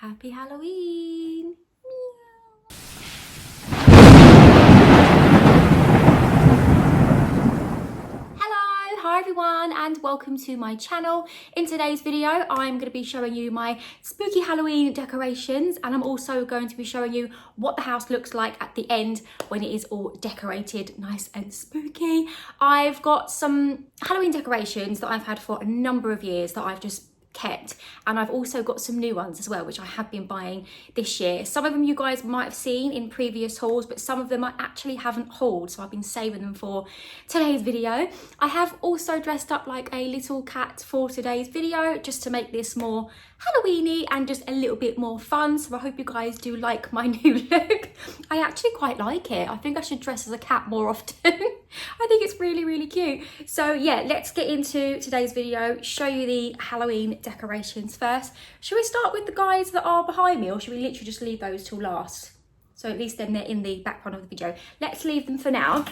Happy Halloween! Hello, hi everyone, and welcome to my channel. In today's video, I'm going to be showing you my spooky Halloween decorations, and I'm also going to be showing you what the house looks like at the end when it is all decorated nice and spooky. I've got some Halloween decorations that I've had for a number of years that I've just kept, and I've also got some new ones as well which I have been buying this year. Some of them you guys might have seen in previous hauls, but some of them I actually haven't hauled, so I've been saving them for today's video. I have also dressed up like a little cat for today's video just to make this more Halloweeny and just a little bit more fun, so I hope you guys do like my new look. I actually quite like it. I think I should dress as a cat more often. I think it's really cute. So yeah, let's get into today's video, show you the Halloween decorations first. Should we start with the guys that are behind me, or should we literally just leave those till last? So at least then they're in the background of the video. Let's leave them for now.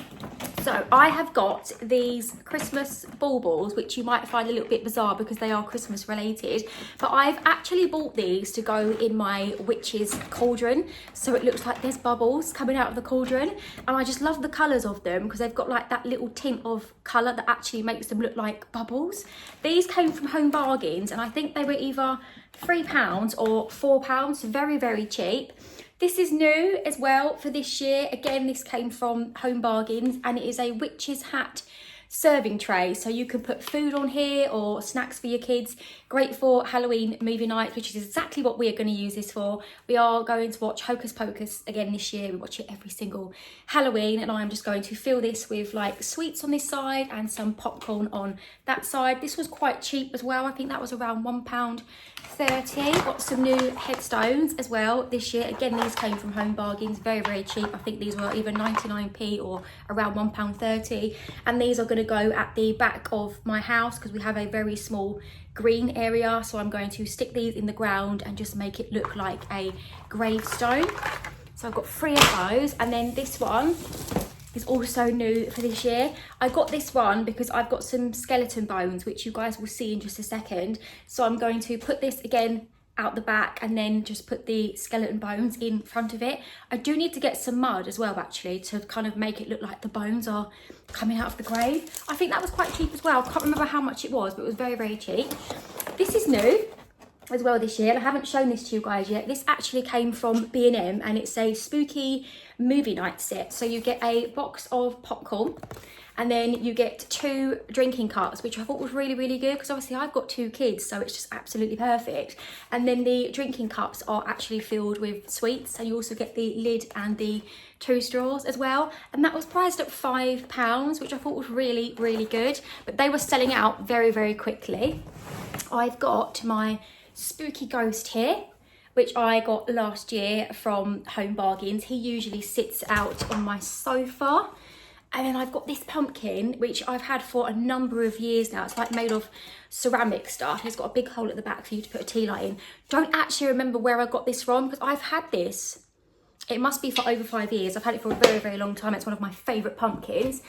So I have got these Christmas baubles, which you might find a little bit bizarre because they are Christmas related, but I've actually bought these to go in my witch's cauldron. So it looks like there's bubbles coming out of the cauldron, and I just love the colours of them because they've got like that little tint of colour that actually makes them look like bubbles. These came from Home Bargains, and I think they were either £3 or £4, very cheap. This is new as well for this year. Again, this came from Home Bargains, and it is a witch's hat serving tray. So you can put food on here or snacks for your kids. Great for Halloween movie night, which is exactly what we are going to use this for. We are going to watch Hocus Pocus again this year. We watch it every single Halloween, and I'm just going to fill this with like sweets on this side and some popcorn on that side. This was quite cheap as well. I think that was around £1.30. Got some new headstones as well this year. Again, these came from Home Bargains, very cheap. I think these were either 99p or around £1.30, and these are going to go at the back of my house because we have a very small green area, so I'm going to stick these in the ground and just make it look like a gravestone. So I've got 3 of those, and then this one is also new for this year. I got this one because I've got some skeleton bones, which you guys will see in just a second. So I'm going to put this again out the back and then just put the skeleton bones in front of it. I do need to get some mud as well, actually, to kind of make it look like the bones are coming out of the grave. I think that was quite cheap as well. I can't remember how much it was, but it was very cheap. This is new as well this year. I haven't shown this to you guys yet. This actually came from B&M, and it's a spooky movie night set. So you get a box of popcorn, and then you get 2 drinking cups, which I thought was really good because obviously I've got 2 kids, so it's just absolutely perfect. And then the drinking cups are actually filled with sweets, and you also get the lid and the 2 straws as well. And that was priced at £5, which I thought was really good, but they were selling out very quickly. I've got my spooky ghost here, which I got last year from Home Bargains. He usually sits out on my sofa. And then I've got this pumpkin, which I've had for a number of years now. It's like made of ceramic stuff. It's got a big hole at the back for you to put a tea light in. Don't actually remember where I got this from because I've had this. It must be for over 5 years. I've had it for a very long time. It's one of my favourite pumpkins.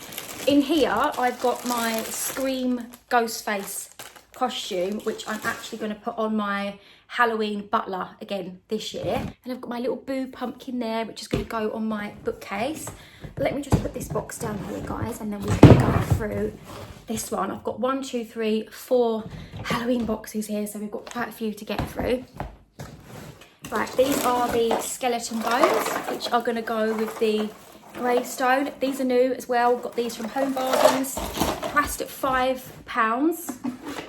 In here, I've got my Scream ghost face costume, which I'm actually going to put on my Halloween butler again this year. And I've got my little boo pumpkin there, which is going to go on my bookcase. But let me just put this box down here, guys, and then we can go through this one. I've got 1, 2, 3, 4 Halloween boxes here, so we've got quite a few to get through. Right, these are the skeleton bones, which are going to go with the gravestone. These are new as well. Got these from Home Bargains, priced at £5.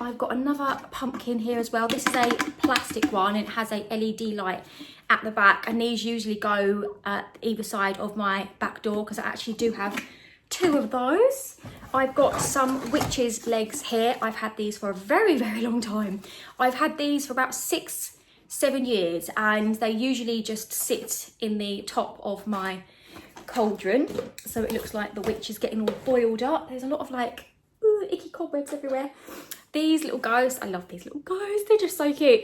I've got another pumpkin here as well. This is a plastic one. It has a LED light at the back, and these usually go at either side of my back door because I actually do have 2 of those. I've got some witches legs here. I've had these for a very long time. I've had these for about 6-7 years, and they usually just sit in the top of my cauldron, so it looks like the witch is getting all boiled up. There's a lot of like icky cobwebs everywhere. These little ghosts, I love these little ghosts, they're just so cute.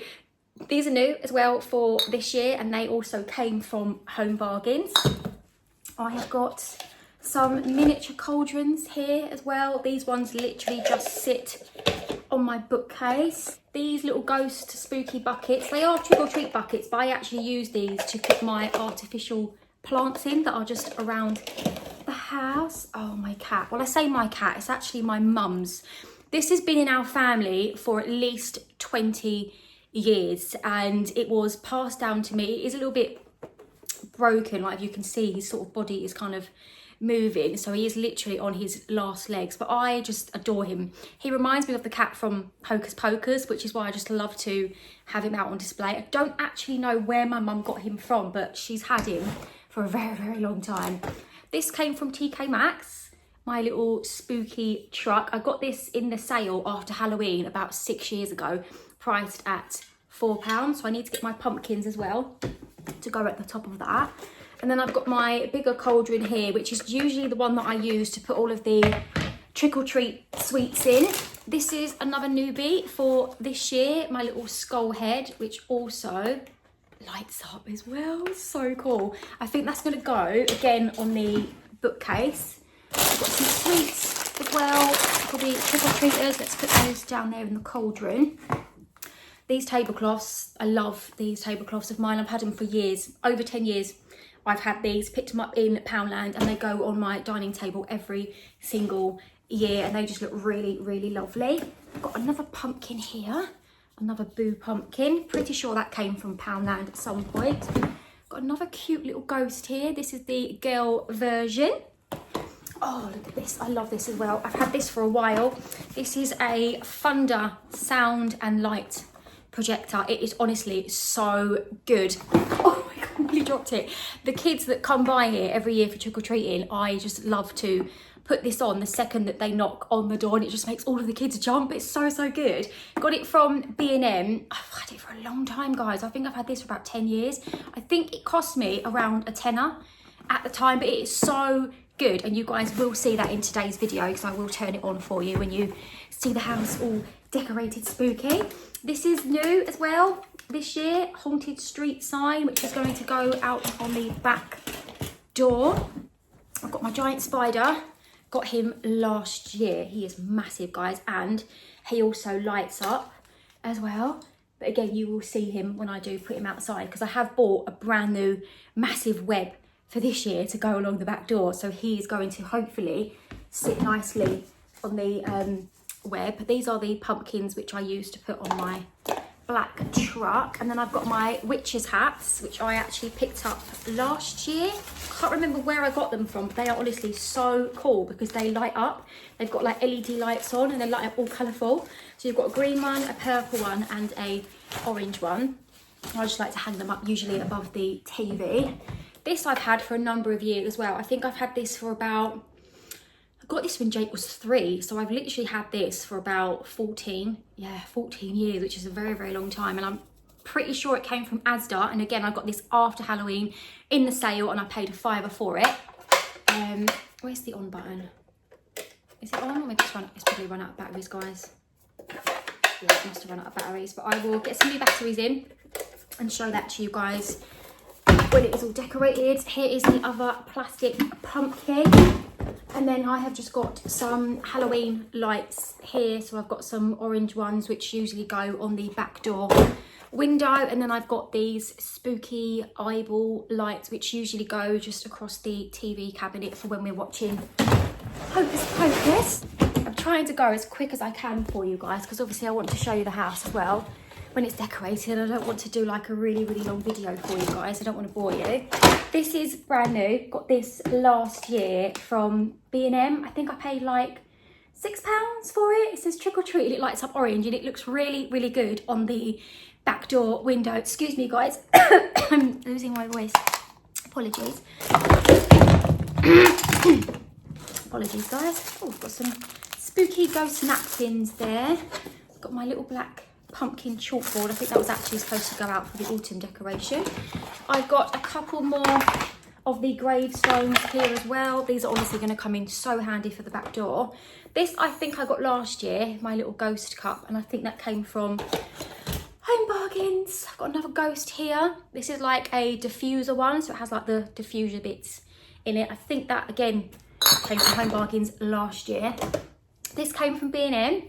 These are new as well for this year, and they also came from Home Bargains. I have got Some miniature cauldrons here as well. These ones literally just sit on my bookcase. These little ghost spooky buckets, they are trick or treat buckets, but I actually use these to put my artificial plants in that are just around the house. Oh, my cat. Well, I say my cat, it's actually my mum's. This has been in our family for at least 20 years and it was passed down to me. It is a little bit broken, like you can see his sort of body is kind of moving, so he is literally on his last legs, but I just adore him. He reminds me of the cat from Hocus Pocus, which is why I just love to have him out on display. I don't actually know where my mum got him from, but she's had him for a very, very long time. This came from TK Maxx, my little spooky truck. I got this in the sale after Halloween about 6 years ago, priced at £4, so I need to get my pumpkins as well to go at the top of that. And then I've got my bigger cauldron here, which is usually the one that I use to put all of the trick-or-treat sweets in. This is another newbie for this year, my little skull head, which also lights up as well. So cool. I think that's going to go again on the bookcase. I've got some sweets as well for the trick-or-treaters. Let's put those down there in the cauldron. These tablecloths, I love these tablecloths of mine. I've had them for years, over 10 years. I've had these, picked them up in Poundland, and they go on my dining table every single year, and they just look really, really lovely. I've got another pumpkin here, another Boo pumpkin. Pretty sure that came from Poundland at some point. Got another cute little ghost here. This is the girl version. Oh, look at this. I love this as well. I've had this for a while. This is a Thunder sound and light projector. It is honestly so good. Oh my god, I nearly dropped it. The kids that come by here every year for trick-or-treating, I just love to put this on the second that they knock on the door, and it just makes all of the kids jump. It's so, so good. Got it from B&M. I've had it for a long time, guys. I think I've had this for about 10 years. I think it cost me around a tenner at the time, but it is so good, and you guys will see that in today's video because I will turn it on for you when you see the house all decorated spooky. This is new as well this year, haunted street sign, which is going to go out on the back door. I've got my giant spider, got him last year. He is massive, guys, and he also lights up as well. But again, you will see him when I do put him outside, because I have bought a brand new massive web for this year to go along the back door, so he is going to hopefully sit nicely on the web. These are the pumpkins which I use to put on my black truck. And then I've got my witches hats, which I actually picked up last year. Can't remember where I got them from, but they are honestly so cool because they light up. They've got like LED lights on and they light up all colourful. So you've got a green one, a purple one and a orange one. I just like to hang them up usually above the TV. This I've had for a number of years as well. I think I've had this for about, I got this when Jake was 3, so I've literally had this for about 14 years, which is a very, very long time. And I'm pretty sure it came from Asda. And again, I got this after Halloween in the sale and I paid a £5 for it. Where's the on button? Is it on? Or maybe it's probably run out of batteries, guys. Yeah, it must have run out of batteries, but I will get some new batteries in and show that to you guys when it is all decorated. Here is the other plastic pumpkin. And then I have just got some Halloween lights here. So I've got some orange ones, which usually go on the back door window. And then I've got these spooky eyeball lights, which usually go just across the TV cabinet for when we're watching Hocus Pocus. I'm trying to go as quick as I can for you guys, because obviously I want to show you the house as well when it's decorated. I don't want to do like a really, really long video for you guys. I don't want to bore you. This is brand new. Got this last year from B&M. I think I paid like £6 for it. It says trick or treat. It lights up orange and it looks really, really good on the back door window. Excuse me, guys. I'm losing my voice. Apologies. Apologies, guys. Oh, I've got some spooky ghost napkins there. Got my little black pumpkin chalkboard. I think that was actually supposed to go out for the autumn decoration. I've got a couple more of the gravestones here as well. These are obviously going to come in so handy for the back door. This I think I got last year, my little ghost cup, and I think that came from Home Bargains. I've got another ghost here. This is like a diffuser one, so it has like the diffuser bits in it. I think that again Came from Home Bargains last year. This came from B&M.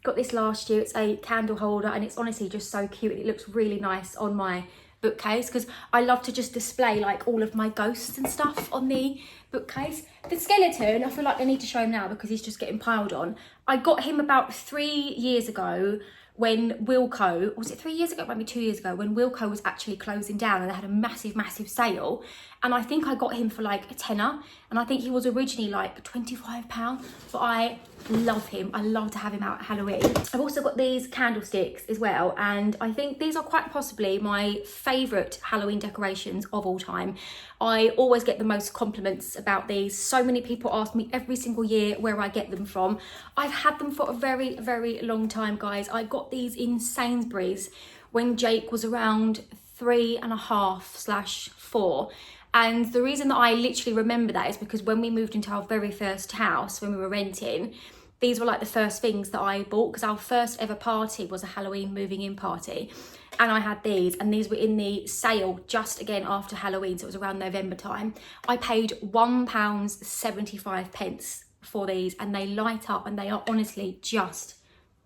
Got this last year. It's a candle holder and it's honestly just so cute. It looks really nice on my bookcase because I love to just display like all of my ghosts and stuff on the bookcase. The skeleton, I feel like I need to show him now because he's just getting piled on. I got him about 3 years ago when Wilko, was it 3 years ago? Maybe 2 years ago, when Wilko was actually closing down and they had a massive sale. And I think I got him for like a tenner. And I think he was originally like £25, but I love him. I love to have him out at Halloween. I've also got these candlesticks as well. And I think these are quite possibly my favourite Halloween decorations of all time. I always get the most compliments about these. So many people ask me every single year where I get them from. I've had them for a very long time, guys. I got these in Sainsbury's when Jake was around 3.5/4. And the reason that I literally remember that is because when we moved into our very first house, when we were renting, these were like the first things that I bought because our first ever party was a Halloween moving in party. And I had these, and these were in the sale just again after Halloween, so it was around November time. I paid £1.75 for these, and they light up and they are honestly just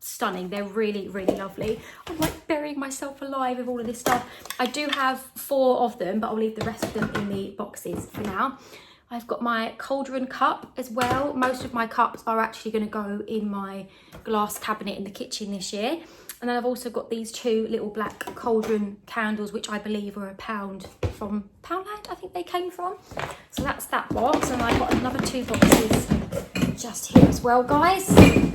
stunning. They're really lovely. I'm like burying myself alive with all of this stuff. I do have 4 of them, but I'll leave the rest of them in the boxes for now. I've got my cauldron cup as well. Most of my cups are actually going to go in my glass cabinet in the kitchen this year. And then I've also got these 2 little black cauldron candles, which I believe are £1 from Poundland, I think they came from. So that's that box. And I've got another 2 boxes just here as well, guys.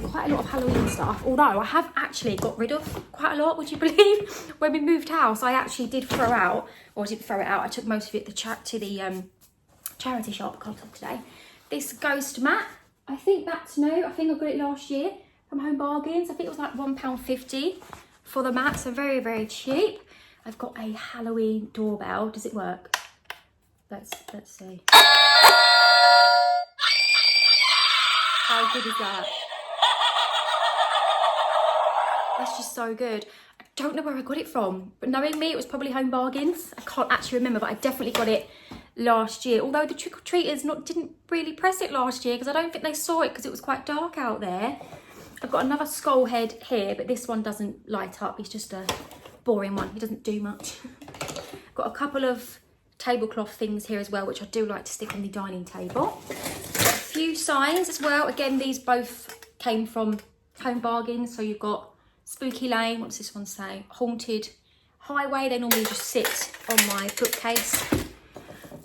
Quite a lot of Halloween stuff. Although I have actually got rid of quite a lot, would you believe? When we moved house, I actually did throw out, or I didn't throw it out, I took most of it to the charity shop. Can't talk today. This ghost mat, I think that's new. I think I got it last year from Home Bargains. I think it was like £1.50 for the mat, so very cheap. I've got a Halloween doorbell. Does it work? Let's see. How good is that? That's just so good. I don't know where I got it from, but knowing me, it was probably Home Bargains. I can't actually remember, but I definitely got it last year. Although the trick-or-treaters didn't really press it last year because I don't think they saw it because it was quite dark out there. I've got another skull head here, but this one doesn't light up. It's just a boring one. It doesn't do much. Got a couple of tablecloth things here as well, which I do like to stick on the dining table. Got a few signs as well. Again, these both came from Home Bargains. So you've got Spooky Lane. What's this one say? Haunted Highway. They normally just sit on my bookcase.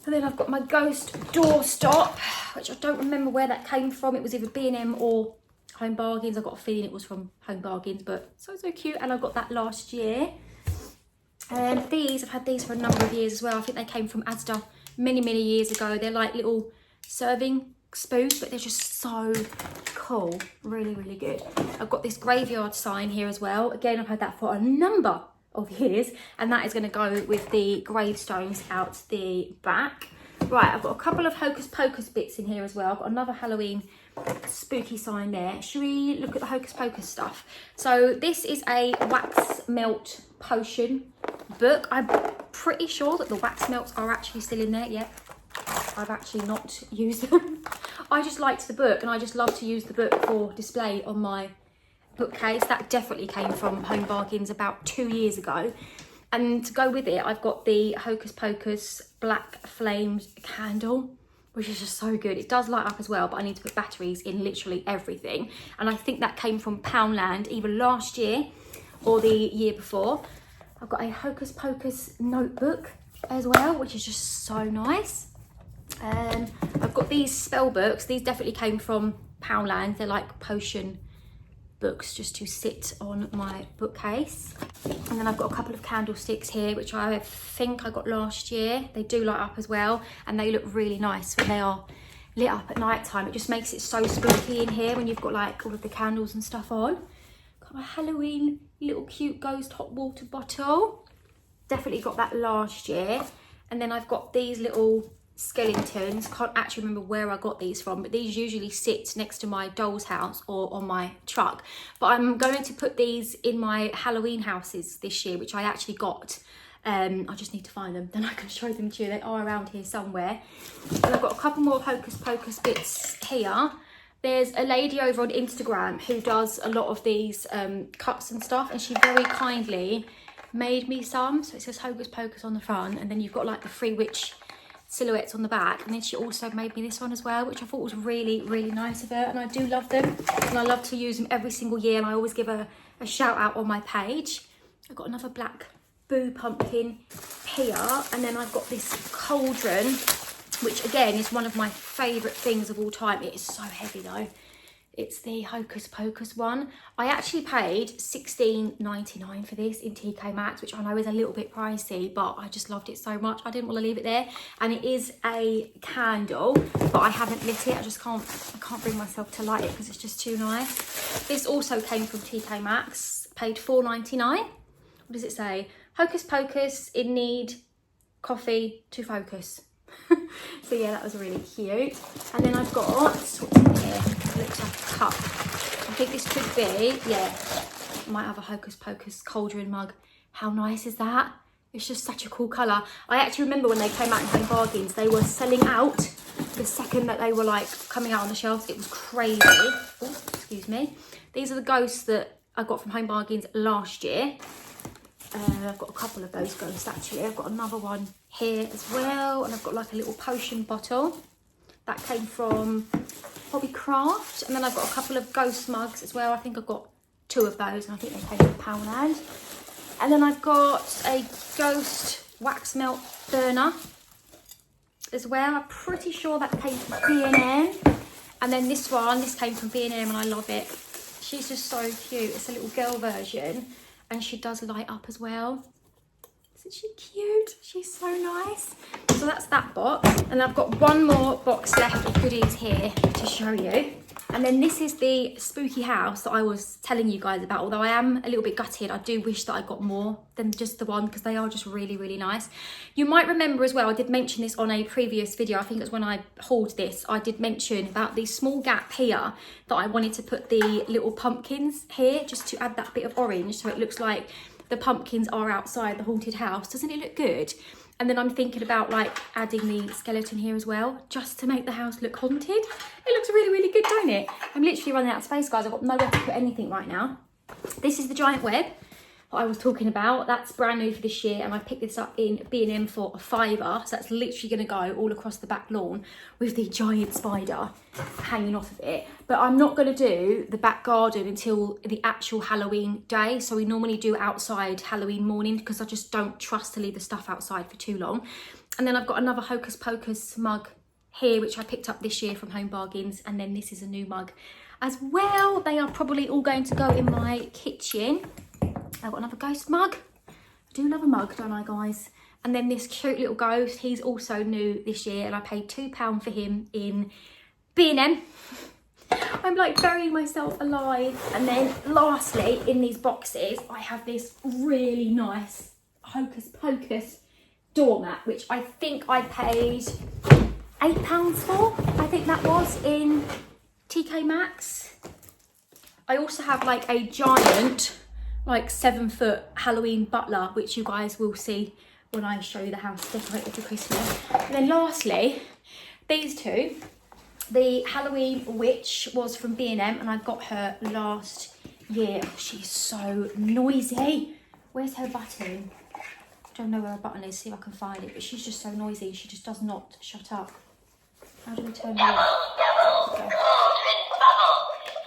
And then I've got my ghost doorstop, which I don't remember where that came from. It was either B&M or Home Bargains. I got a feeling it was from Home Bargains, but so cute. And I got that last year. And these, I've had these for a number of years as well. I think they came from Asda many years ago. They're like little serving spoons, but they're just so cool. Really good. I've got this graveyard sign here as well. Again, I've had that for a number of years, and that is going to go with the gravestones out the back. Right, I've got a couple of Hocus Pocus bits in here as well. I've got another Halloween spooky sign there. Should we look at the Hocus Pocus stuff? So this is a wax melt potion book. I'm pretty sure that the wax melts are actually still in there. Yep, I've actually not used them. I just liked the book and I just love to use the book for display on my bookcase. That definitely came from Home Bargains about 2 years ago. And to go with it, I've got the Hocus Pocus Black Flames candle, which is just so good. It does light up as well, but I need to put batteries in literally everything. And I think that came from Poundland either last year or the year before. I've got a Hocus Pocus notebook as well, which is just so nice. And I've got these spell books. These definitely came from Poundland. They're like potion books just to sit on my bookcase. And then I've got a couple of candlesticks here, which I think I got last year. They do light up as well, and they look really nice when they are lit up at night time. It just makes it so spooky in here when you've got like all of the candles and stuff on. Got my Halloween little cute ghost hot water bottle. Definitely got that last year. And then I've got these little skeletons. Can't actually remember where I got these from, but these usually sit next to my doll's house or on my truck. But I'm going to put these in my Halloween houses this year, which I actually got I just need to find them, then I can show them to you. They are around here somewhere. And I've got a couple more Hocus Pocus bits here. There's a lady over on Instagram who does a lot of these cups and stuff, and she very kindly made me some. So it says Hocus Pocus on the front, and then you've got like the 3 witch silhouettes on the back, and then she also made me this one as well, which I thought was really, really nice of her, and I do love them, and I love to use them every single year, and I always give a shout out on my page. I've got another black boo pumpkin here, and then I've got this cauldron, which again is one of my favourite things of all time. It is so heavy though. It's the Hocus Pocus one. I actually paid $16.99 for this in TK Maxx, which I know is a little bit pricey, but I just loved it so much. I didn't want to leave it there. And it is a candle, but I haven't lit it. I can't bring myself to light it because it's just too nice. This also came from TK Maxx, paid $4.99. What does it say? Hocus Pocus, in need, coffee to focus. So yeah, that was really cute. And then I've got, what's in here? It looks like a cup. I think this could be, yeah, might have a Hocus Pocus cauldron mug. How nice is that? It's just such a cool colour. I actually remember when they came out in Home Bargains, they were selling out the second that they were like coming out on the shelves. It was crazy. Oh, excuse me. These are the ghosts that I got from Home Bargains last year. I've got a couple of those ghosts actually. I've got another one here as well, and I've got like a little potion bottle that came from Hobbycraft, and then I've got a couple of ghost mugs as well. I think I've got 2 of those, and I think they came from Poundland. And then I've got a ghost wax melt burner as well. I'm pretty sure that came from B&M. And then this came from B&M, and I love it. She's just so cute. It's a little girl version, and she does light up as well. Isn't she cute? She's so nice. So that's that box. And I've got one more box left of goodies here to show you. And then this is the spooky house that I was telling you guys about. Although I am a little bit gutted, I do wish that I got more than just the one, because they are just really, really nice. You might remember as well, I did mention this on a previous video. I think it was when I hauled this. I did mention about the small gap here that I wanted to put the little pumpkins here, just to add that bit of orange, so it looks like the pumpkins are outside the haunted house. Doesn't it look good? And then I'm thinking about like adding the skeleton here as well, just to make the house look haunted. It looks really, really good, don't it? I'm literally running out of space, guys. I've got nowhere to put anything right now. This is the giant web that I was talking about. That's brand new for this year, and I picked this up in B&M for a £5. So that's literally going to go all across the back lawn with the giant spider hanging off of it. But I'm not going to do the back garden until the actual Halloween day. So we normally do outside Halloween morning, because I just don't trust to leave the stuff outside for too long. And then I've got another Hocus Pocus mug here, which I picked up this year from Home Bargains. And then this is a new mug as well. They are probably all going to go in my kitchen. I've got another ghost mug. I do love a mug, don't I, guys? And then this cute little ghost, he's also new this year, and I paid £2 for him in B&M. I'm like burying myself alive. And then lastly, in these boxes, I have this really nice Hocus Pocus doormat, which I think I paid £8 for. I think that was in TK Maxx. I also have like a giant, like 7-foot Halloween butler, which you guys will see when I show you the house decorated for Christmas. And then lastly, these two. The Halloween witch was from B&M, and I got her last year. Oh, she's so noisy. Where's her button? I don't know where her button is, see if I can find it, but she's just so noisy. She just does not shut up. How do we turn her off? Okay. Cauldron bubble.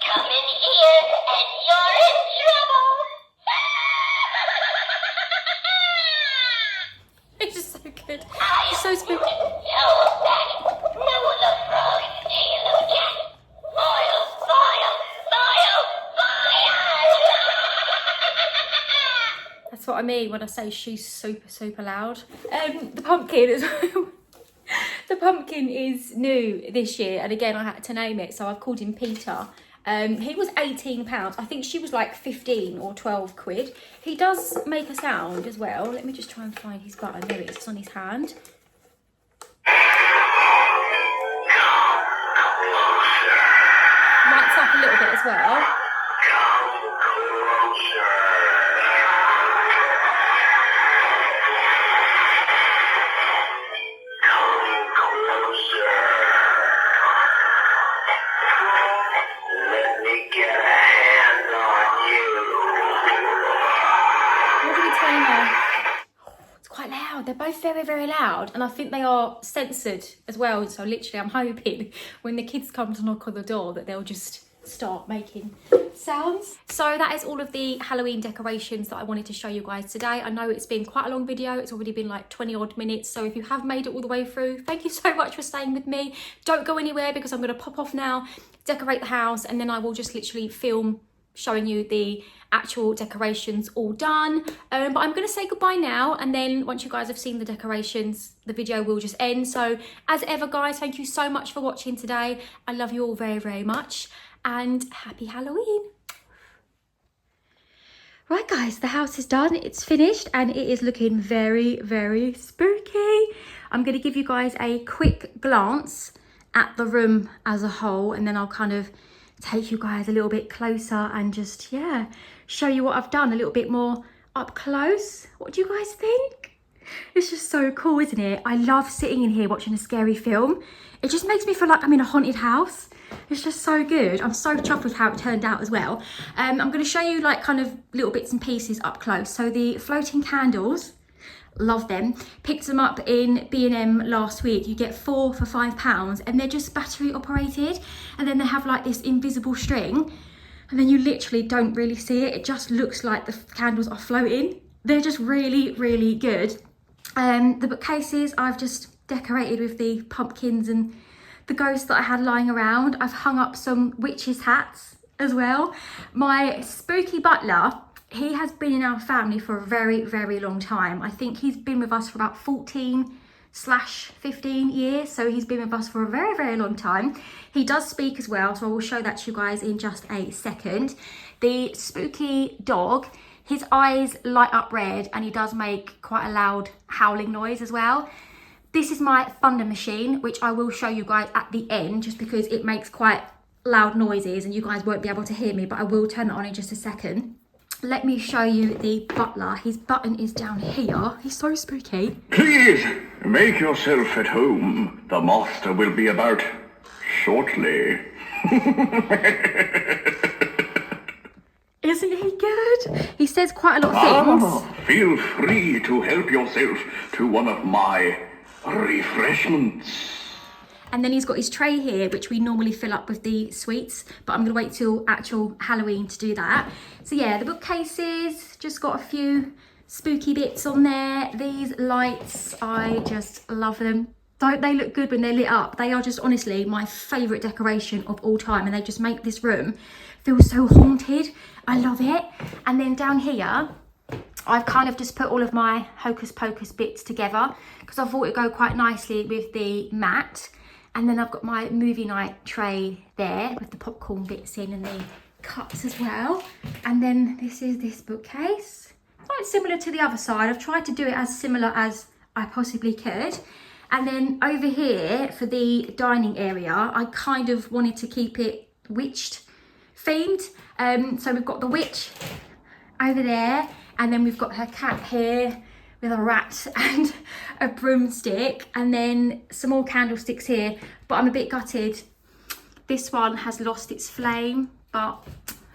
Come in here and you're in trouble. It's just so good. It's so spooky. That's what I mean when I say she's super, super loud. The pumpkin as well. The pumpkin is new this year, and again I had to name it, so I've called him Peter. He was £18. I think she was like 15 or 12 quid. He does make a sound as well. Let me just try and find his button. There it is, it's on his hand. Lights up a little bit as well. very, very loud. And I think they are censored as well. So literally I'm hoping when the kids come to knock on the door that they'll just start making sounds. So that is all of the Halloween decorations that I wanted to show you guys today. I know it's been quite a long video. It's already been like 20 odd minutes. So if you have made it all the way through, thank you so much for staying with me. Don't go anywhere because I'm going to pop off now, decorate the house, and then I will just literally film showing you the actual decorations all done. But I'm going to say goodbye now, and then once you guys have seen the decorations, the video will just end. So as ever, guys, thank you so much for watching today. I love you all very, very much, and happy Halloween. Right guys, the house is done, it's finished, and it is looking very, very spooky. I'm going to give you guys a quick glance at the room as a whole, and then I'll kind of take you guys a little bit closer and just, yeah, show you what I've done a little bit more up close. What do you guys think? It's just so cool, isn't it? I love sitting in here watching a scary film. It just makes me feel like I'm in a haunted house. It's just so good. I'm so chuffed with how it turned out as well. I'm going to show you like kind of little bits and pieces up close. So the floating candles, love them. Picked them up in B&M last week. You get 4 for £5, and they're just battery operated, and then they have like this invisible string, and then you literally don't really see it. It just looks like the candles are floating. They're just really, really good. The bookcases I've just decorated with the pumpkins and the ghosts that I had lying around. I've hung up some witches' hats as well. My spooky butler, he has been in our family for a very, very long time. I think he's been with us for about 14/15 years. So he's been with us for a very, very long time. He does speak as well, so I will show that to you guys in just a second. The spooky dog, his eyes light up red, and he does make quite a loud howling noise as well. This is my thunder machine, which I will show you guys at the end, just because it makes quite loud noises and you guys won't be able to hear me, but I will turn it on in just a second. Let me show you the butler. His button is down here. He's so spooky. Please, make yourself at home. The master will be about shortly. Isn't he good? He says quite a lot of things. Feel free to help yourself to one of my refreshments. And then he's got his tray here, which we normally fill up with the sweets, but I'm going to wait till actual Halloween to do that. So yeah, the bookcases, just got a few spooky bits on there. These lights, I just love them. Don't they look good when they're lit up? They are just honestly my favourite decoration of all time, and they just make this room feel so haunted. I love it. And then down here, I've kind of just put all of my hocus pocus bits together because I thought it'd go quite nicely with the mat. And then I've got my movie night tray there with the popcorn bits in and the cups as well. And then this is this bookcase. Quite similar to the other side. I've tried to do it as similar as I possibly could. And then over here for the dining area, I kind of wanted to keep it witched themed. So we've got the witch over there, and then we've got her cat here with a rat and a broomstick, and then some more candlesticks here. But I'm a bit gutted. This one has lost its flame, but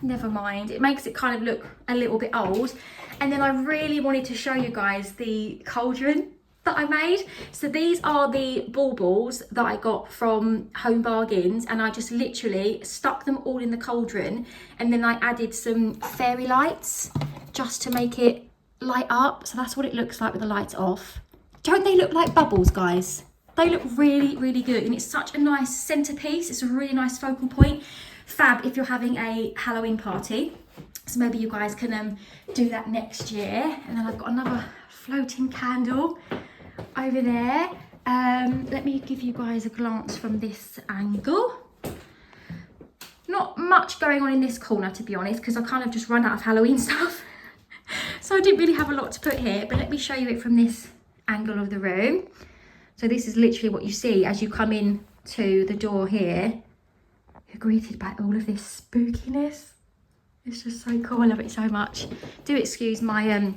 never mind. It makes it kind of look a little bit old. And then I really wanted to show you guys the cauldron that I made. So these are the baubles that I got from Home Bargains, and I just literally stuck them all in the cauldron, and then I added some fairy lights just to make it light up. So that's what it looks like with the lights off. Don't they look like bubbles, guys? They look really, really good, and it's such a nice centerpiece. It's a really nice focal point. Fab if you're having a Halloween party. So maybe you guys can do that next year. And then I've got another floating candle over there. Let me give you guys a glance from this angle. Not much going on in this corner, to be honest, because I kind of just run out of Halloween stuff. So I didn't really have a lot to put here, but let me show you it from this angle of the room. So this is literally what you see as you come in to the door here. You're greeted by all of this spookiness. It's just so cool. I love it so much. Do excuse my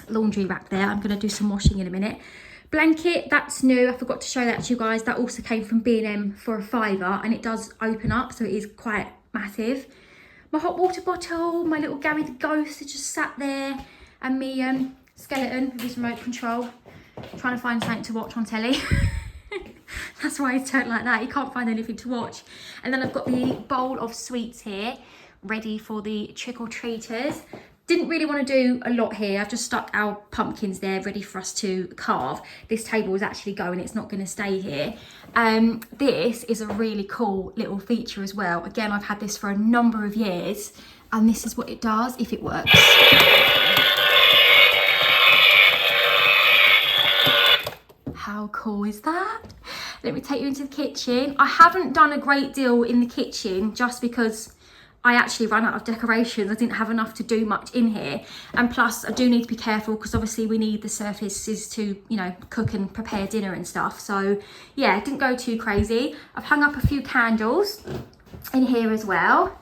laundry rack there. I'm going to do some washing in a minute. Blanket, that's new. I forgot to show that to you guys. That also came from B&M for a £5, and it does open up, so it is quite massive. My hot water bottle, my little Gary the Ghost that just sat there, and me skeleton with his remote control. trying to find something to watch on telly. That's why he's turned like that. He can't find anything to watch. And then I've got the bowl of sweets here, ready for the trick-or-treaters. Didn't really want to do a lot here. I've just stuck our pumpkins there, ready for us to carve. This table is actually going, it's not going to stay here. This is a really cool little feature as well. Again, I've had this for a number of years, and this is what it does if it works. How cool is that? Let me take you into the kitchen. I haven't done a great deal in the kitchen just because I actually ran out of decorations. I didn't have enough to do much in here. And plus I do need to be careful because obviously we need the surfaces to, you know, cook and prepare dinner and stuff. So yeah, didn't go too crazy. I've hung up a few candles in here as well.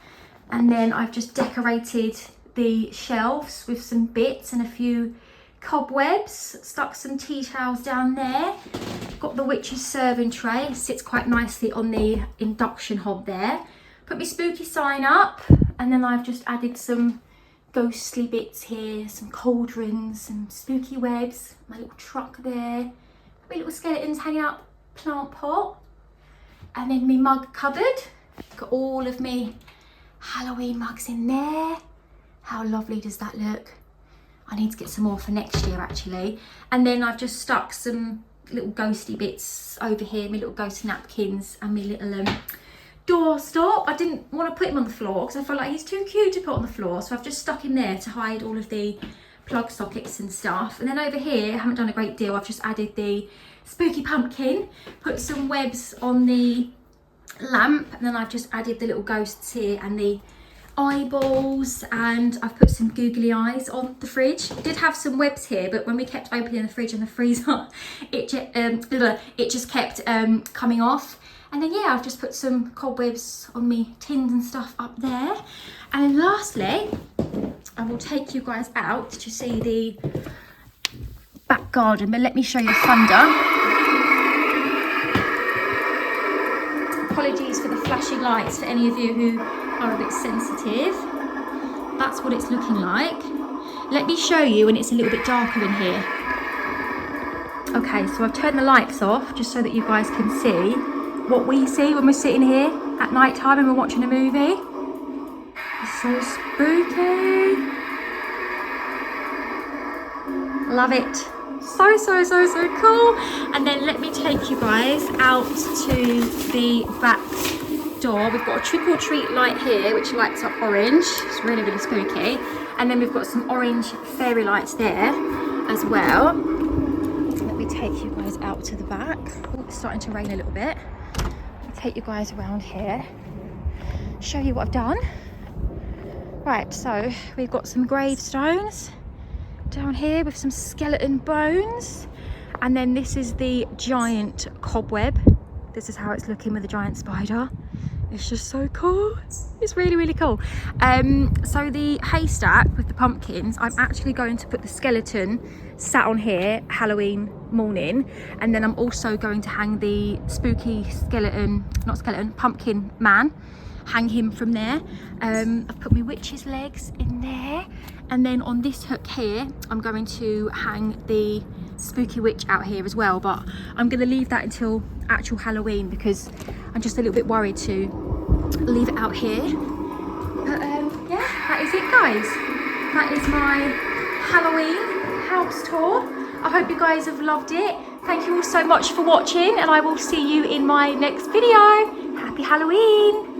And then I've just decorated the shelves with some bits and a few cobwebs, stuck some tea towels down there. Got the witch's serving tray, sits quite nicely on the induction hob there. Put my spooky sign up, and then I've just added some ghostly bits here, some cauldrons, some spooky webs, my little truck there, my little skeletons hanging out plant pot, and then my mug cupboard. Got all of me Halloween mugs in there. How lovely does that look? I need to get some more for next year actually. And then I've just stuck some little ghosty bits over here, my little ghost napkins and my little door stop. I didn't want to put him on the floor because I felt like he's too cute to put on the floor. So I've just stuck him there to hide all of the plug sockets and stuff. And then over here, I haven't done a great deal. I've just added the spooky pumpkin, put some webs on the lamp, and then I've just added the little ghosts here and the eyeballs, and I've put some googly eyes on the fridge. I did have some webs here, but when we kept opening the fridge and the freezer, it just kept coming off. And then yeah, I've just put some cobwebs on me tins and stuff up there. And then lastly, I will take you guys out to see the back garden, but let me show you the thunder. Apologies for the flashing lights for any of you who are a bit sensitive. That's what it's looking like. Let me show you when it's a little bit darker in here. Okay, so I've turned the lights off just so that you guys can see what we see when we're sitting here at night time and we're watching a movie. It's so spooky. Love it. So cool. And then let me take you guys out to the back door. We've got a trick-or-treat light here which lights up orange. It's really spooky. And then we've got some orange fairy lights there as well. Let me take you guys out to the back. Oh, it's starting to rain a little bit. Let me take you guys around here, show you what I've done. Right, so we've got some gravestones down here with some skeleton bones, and then this is the giant cobweb. This is how it's looking with the giant spider. It's just so cool. It's really cool. So the haystack with the pumpkins, I'm actually going to put the skeleton sat on here Halloween morning, and then I'm also going to hang the spooky pumpkin man, hang him from there. I've put my witch's legs in there, and then on this hook here I'm going to hang the spooky witch out here as well, but I'm going to leave that until actual Halloween because I'm just a little bit worried to leave it out here. But yeah, that is it guys. That is my Halloween house tour. I hope you guys have loved it. Thank you all so much for watching, and I will see you in my next video. Happy Halloween.